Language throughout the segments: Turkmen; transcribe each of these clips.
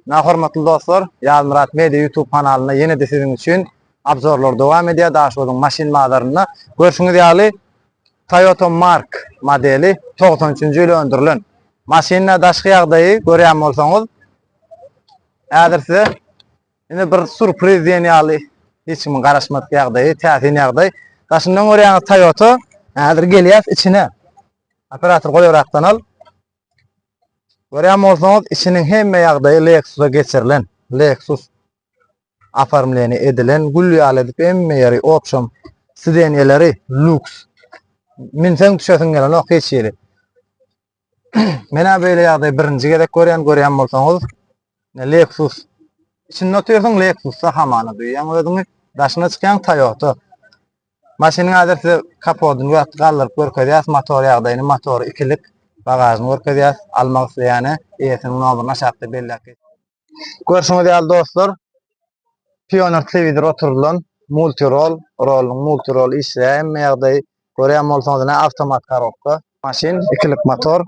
Hormatly dostlar, Yalmurat Media YouTube kanalına yine de sizin için abzorlar devam ediyor. Daha şoğudun maşin mağazalarına. Görüşünüz ýaly Toyota Mark modeli 93-nji ýyly öndürilen. Maşinine daşky ýagdaýy görýän bolsaňyz, häzir size ine bir surpriz diýen ýaly hiç kimin garaşmadyk ýagdaýy, täsin ýagdaý. Daşyndan görýän Toyota häzir gelýär içine. Operator goýarakdan al. Görýän bolsaňyz içiniň hemme ýagdaýy Lexus'a geçirilen. Lexus afarmleny edilen, gülýaly edip hemme ýeri option sideniýeleri lux. Minsen düşesin gelen o hiç ýeri. Mena beýle ýagdaý birinji gerek görýän bolsaňyz Lexus içinde oturýarsyň Lexus'a hamana duýýan özüňi daşyna çykýan Toyota. Maşynyň häzir kapotyny ýatgalyp görkezýäs, motor ýagdaýyny, motory ikilik bagažyny görkezýäs, almak isleýäne eýesiniň nomeryna şartly belläp. Görüşüňiz ýaly dostlar. Pioneer telewizor oturulan multirol, multirol işleýän ýagdaý görýän bolsaňyz avtomat korobka, maşin ikilik motor.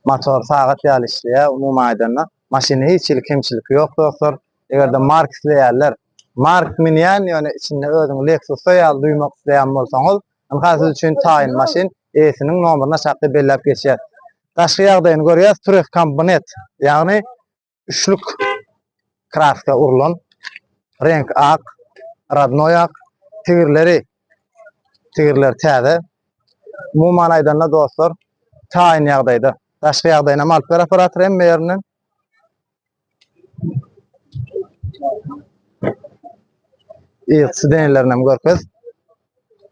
Motor sagat ýaly işleýär, umumy aýdanda maşyny hiç kemçilik ýok dostlar. Egerde Mark isleýärler, Mark minýän ýöne içinde özüň Lexus'a ýaly duýmak isleýän bolsaňyz, häzir üçin taýin maşin eýesiniň nomeryna şartly belläp geçýär. Daşky ýagdaýyny görýäs, türek komponent, ýagny üçlük kraska urulan, renk ak, radnoy ak, tigirler täze. Umuman aýdanda dostlar, taýin ýagdaýda. Daşky ýagdaýyna alyp ber operator hemme ýerinden. Sideniýlerini görkez.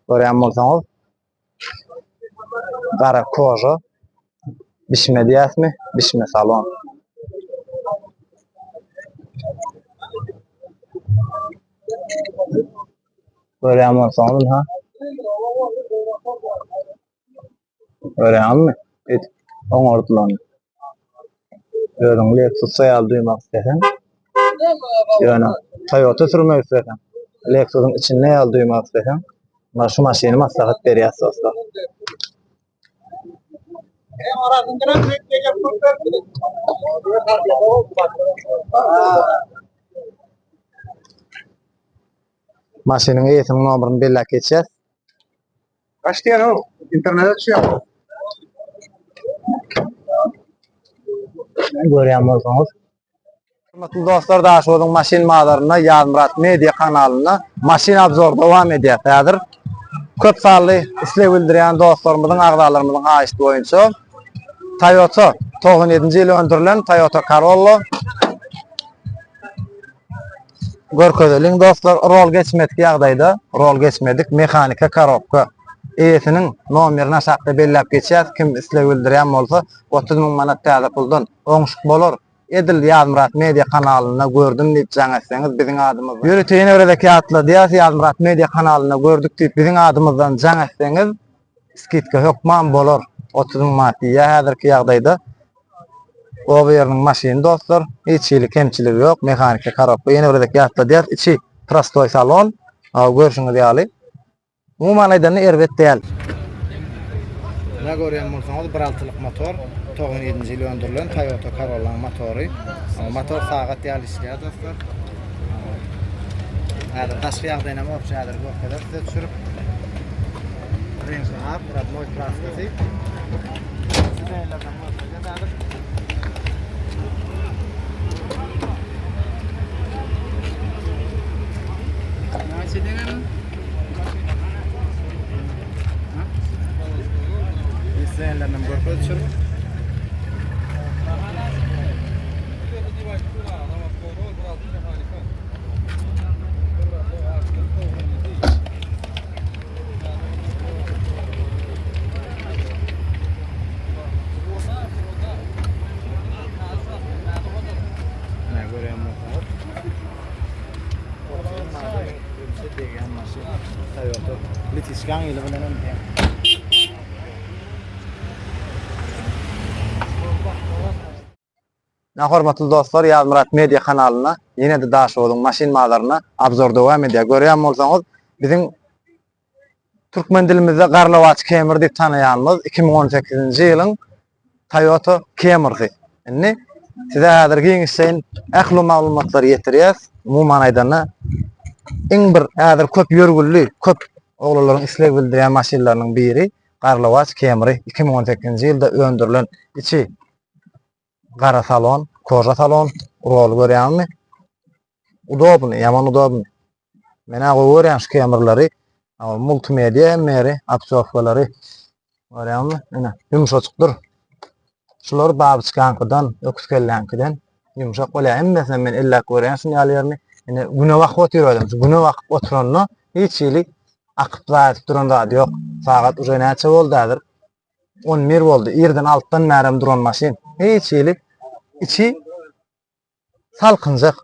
Görýän bolsaňyz, gara koja, bişme diýäsmi? Bişme salon. Görýän bolsaňyz ha. Görýänmi? Oňordulan. Özüň Lexus'a ýaly duýmak isleýän. Ýöne Toyota sürmek isleýän. Lexus'un içinde ýaly duýmak isleýän. Mana şu maşyny maslahat berýär dostlar. Maşynyň eýesiniň nomeryny belläp geçýär. Kaç diýen o? İnternete düşýär. Görýän bolsaňyz. Hormatly dostlar, daha şoňyň maşin mağazaryna, Yalmurat Media kanalyna maşin abzor dowam edýär. Häzir köp sally isleg bildirýän dostlarymyzyň, agdalarymyzyň haýyşy boýunça Toyota 97-nji ýyly öndürilen Toyota Corolla görkezeliň dostlar, rol geçmedik ýagdaýda, rol geçmedik, mehanika korobka. Eýesiniň nomeryna şartly belläp geçýär. Kim isleg bildirýän bolsa 30 000 manat täze puldan oňşuk bolar. Edil Yalmurat Media kanalyna gördüm diýip jaňaşsaňyz biziň adymyz. Ýöreteýin öredeki atla diýäs Yalmurat Media kanalyna gördük diýip biziň adymyzdan jaňaşsaňyz skitka hokman bolar. 30 000 manat diýär häzirki ýagdaýda. O ýeriniň maşyny dostlar, hiç kemçiligi ýok, mehanika korobka. Ýene öredeki atla diýär, içi prostoy salon. Görüşüňiz ýaly. Umuman aýdanda erbet däl. Ne görýän bolsaňyz 1.6-lyk motor, 97-nji ýyly öndürilen Toyota Corolla motory. Motor sagat ýaly işleýär dostlar. Häzir daşky ýagdaýyna option häzir görkezler size düşürüp. Renk ak, radnoy kraskasy. Sideniýlerden görkezler häzir. Sideniýlerden görkezler. Litişkan ýyly bilen öňe. Hormatly dostlar, Yalmurat Media kanalyna ýene de daşowyň maşin mağazaryna abzor dowam edýär. Görýän bolsaňyz, biziň türkmen dilimizde Garlawaç Camry diýip tanaýanymyz 2018-nji ýylyň Toyota Camry. Indi Size häzir giňişseň ähli maglumatlar ýetirýäs. Umumyň aýdanda iň bir häzir köp ýörgüllü, köp oglalaryň isleg bildirýän maşinalarynyň biri Garlowac Camry 2018-nji ýylda öndürilen içi gara salon, koja salon, rol görýärmi? Udobny, ýaman udobny. Mena görýän şu Camry'lary, multimedia meri, apsofkalary görýärmi? Mena ýumşaçykdyr. Şular babçykankydan, öküskellänkiden ýumşak bolýar. Emmesine men illa görýän şu ýalyny, ene güne wagt oturýardym. Güne wagt oturanda hiç ýyly akyplar duran zat ýok. Sagat uje näçe boldadyr? 11 boldy. Ýerden altdan näram duran maşin. Hiç ýyly içi salkynjak.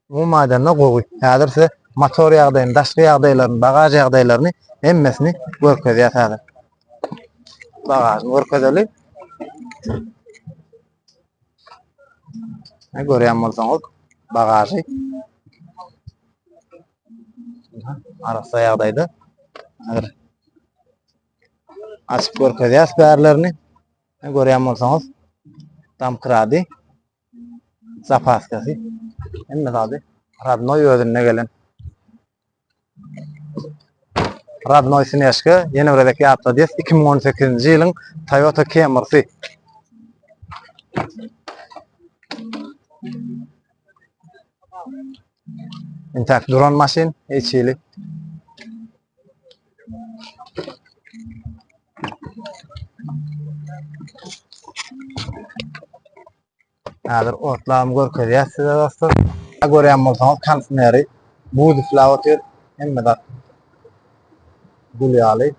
Bu maýdanda gowy. Häzirse motor ýagdaýyny, daşky ýagdaýlaryny, bagaj ýagdaýlaryny emmesini görkezýär häzir. Bagaj görkezeli. Ne görýän bolsaňyz bagaji arasa ýagdaýda häzir açyp görkezýär bärlerini. Ne görýän bolsaňyz tamkrady zapaskasy emme zady radnoy ödünne gelen radnoy sineşke ýene biredeki ýapda diýes 2018-nji ýylyň Toyota Camry. Intak duran maşin hiç ýyly. Häzir otlarym görkezýär size dostlar. Görýän bolsaňyz konsumeri bu flower hemme zat gulýaly.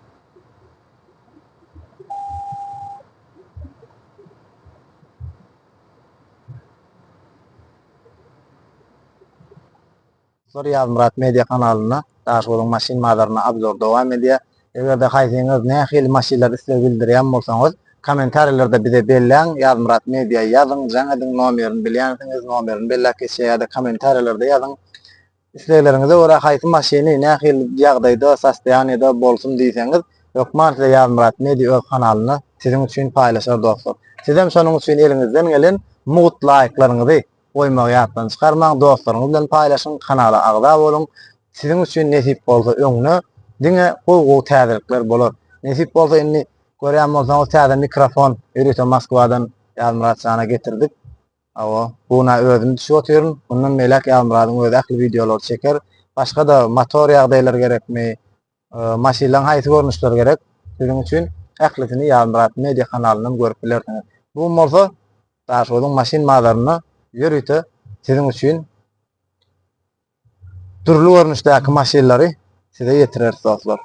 Ýazmyrat media kanalyna daş bolan maşin madaryna abzor dowam edýär. Egerde haýsyňyz nähili maşinler isleg bildirýän bolsaňyz komentarlarda bize belläň, Ýazmyrat media ýazyň, jaňadyň nomerini bilýänsiňiz, nomerini belläp geçýär, komentarlarda ýazyň. Islegleriňize görä haýsy maşiny nähili ýagdaýda, sastaýanyda bolsun diýseňiz, ýokma size Ýazmyrat media öz kanalyna siziň üçin paýlaşar dostlar. Sizem şonuň üçin eliňizden gelen mut laýklaryňyzy goýmak ýatdan çykarmaň, dostlaryňyz bilen paýlaşyň, kanala agda bolun. Siziň üçin nesip bolsa öňüne diňe gowy täzirlikler bolar. Nesip bolsa indi görýän bolsaňyz täze mikrofon ýürüten Moskwadan Ýazmyrat sana getirdik. Awa buna özüm düşüp oturýarym. Ondan meýlek Ýazmyratyň öz ähli videolar çeker. Başga da motor ýagdaýlar gerekmi? Maşinlaryň haýsy görnüşleri gerek? Siziň üçin ählisini Ýazmyrat media kanalynyň görüp bilersiňiz. Bu bolsa daşodyň maşin madaryny ýürüte siziň üçin türlü görnüşdäki maşinlary size ýetirer dostlar.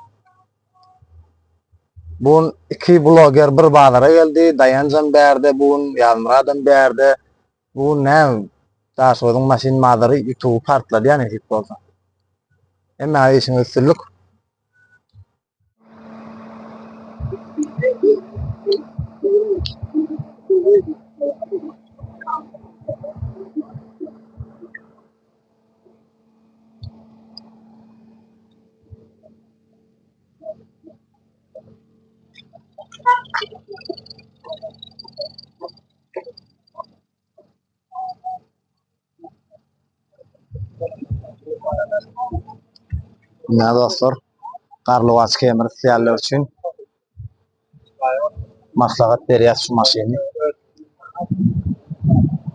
Bugün iki blogger bir bazara geldi. Dayancan berde, bugün Ýazmyratdan berde. Bu ne? Daşodyň maşin madary YouTube partladı ýani hep bolsa. Emma işiniz sürlük. Ne dostlar? Garlowac Camry siyerler üçin maslahat berýär şu maşiny.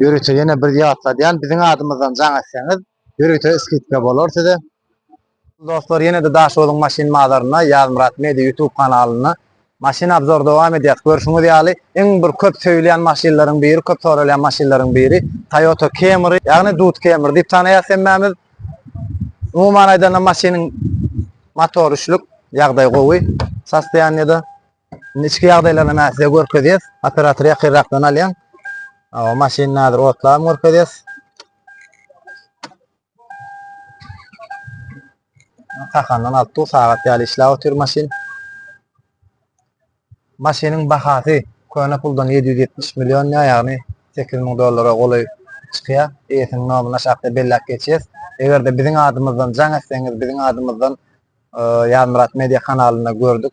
Ýürüte ýene bir ýatla diýen biziň adymyzdan jaň etseňiz, ýürüte skitka bolar size. Dostlar ýene de daşodyň maşin madaryna Ýazmyrat media YouTube kanalyna maşin abzor dowam edýär. Görüşüňiz ýaly iň bir köp söýleýän maşinlaryň biri, köp soralýan maşinlaryň biri Toyota Camry, ýagny Dut Camry diýip tanaýarsanmyz. Umumyň aýdanda maşiniň motor üçlük, ýagdaý gowy, sastaýanyda içki ýagdaýlaryny mä size görkezýär. Operator ýakyrrakdan alýan. Awa maşin nädir otlarym görkezýär. Takandan 6 saat ýaly işläp otur maşin. Maşiniň bahasy köne puldan 770 milyon ýagny $8.000 goly çykýar. Eýetiň nomuny şahda belläp geçýär. Egerde biziň adymyzdan jaň etseňiz, biziň adymyzdan Ýazmyrat media kanalyna gördük.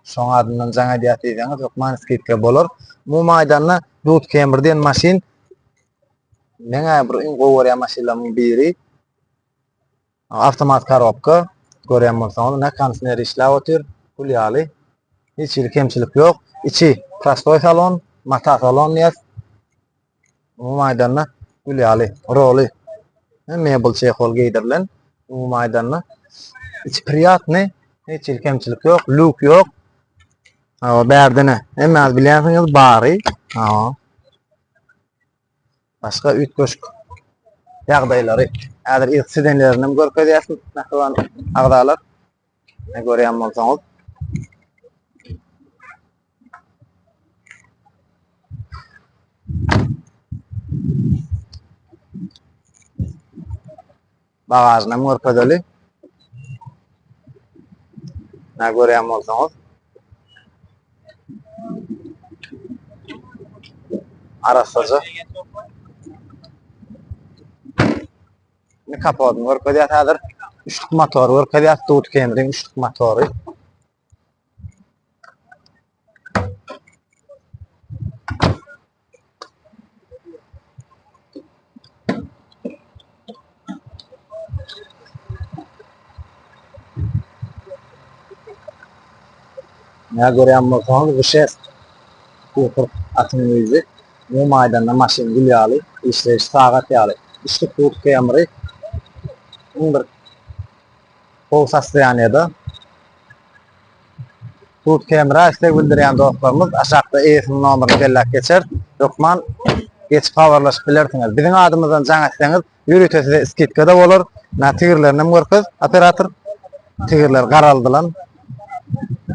Şoň adymdan jaň edýär diýseňiz, ýokman skitka bolar. Bu maýdanda Dut Camry diýen maşin Meňe bir iň gowurýan maşynlaryň biri avtomat korobka görýän bolsaňyz, ne kondisner işläp otyr, kulýaly. Hiç bir kemçilik ýok. İçi prostoy salon, mata salon ýaz. Bu maýdanna kulýaly, roly. Mebel çeýhol geýdirilen bu maýdanna. İçi priýatny, hiç bir kemçilik ýok, luk ýok. Bärdine. Hemmäz bilýänsiňiz bary. Başga üç köşk ýagdaýlary. Häzir ilk görkezýäsiň, nähwan agdalar. Ne görýän bolsaňyz. Bagażynam görkezeli. Ne görýän bolsaňyz. Arasaja. Ne kapadyň görkezýär häzir. Üçlük motor görkezýär, tut kemriň üçlük motory. Ne görýän bolsaňyz, bu şes. Bu atmyzy. Bu maýdanda maşyn gülýäli, işleş sagat ýaly. Üçlük tut kemri. Bir bol sastyýanyda. Tut kemra istek bildirýän dostlarymyz aşagda eýsiniň nomeryny bellek geçer. Dokman geç habarlaşyp bilersiňiz. Biziň adymyzdan jaň etseňiz, ýürüteside skitka da bolar. Natigirlerinem görkez, operator tigirler garaldylan.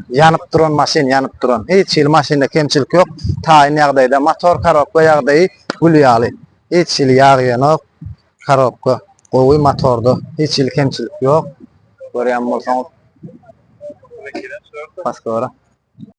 Yanıp duran maşin, yanıp duran. Hiç il maşinde kemçilik ýok. Taýyn ýagdaýda motor korobka ýagdaýy gülýäli. Hiç il ýagýanyk korobka, gowy motorda hiç il kemçilik ýok. Görýän bolsaňyz. Başga